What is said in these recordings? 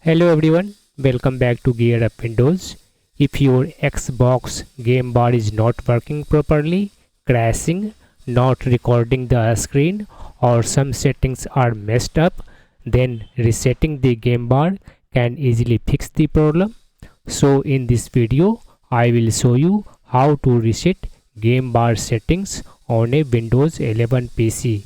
Hello everyone, welcome back to GearUpWindows. If your Xbox game bar is not working properly, crashing, not recording the screen, or some settings are messed up, then resetting the game bar can easily fix the problem. So in this video, I will show you how to reset game bar settings on a Windows 11 PC.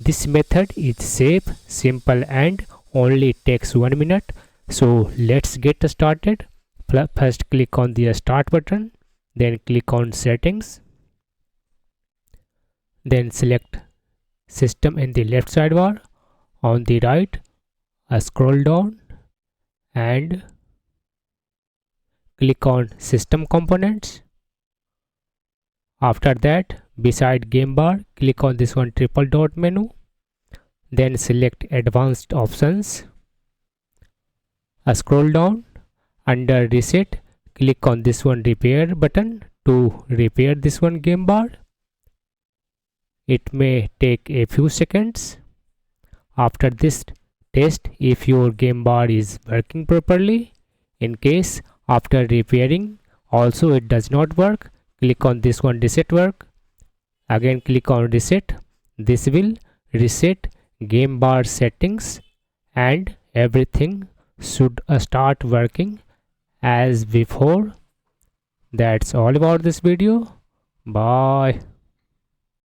This method is safe, simple and only takes 1 minute. So let's get started. First click on the start button, then click on settings, then select system in the left sidebar. On the right, scroll down and click on system components. After that, beside game bar, click on this one triple dot menu, then select advanced options. Scroll down, under reset, click on this one repair button to repair this one game bar. It may take a few seconds. After this, test if your game bar is working properly. In case after repairing also it does not work, click on this one reset work. Again click on reset. This will reset game bar settings and everything should start working as before. That's all about this video. Bye.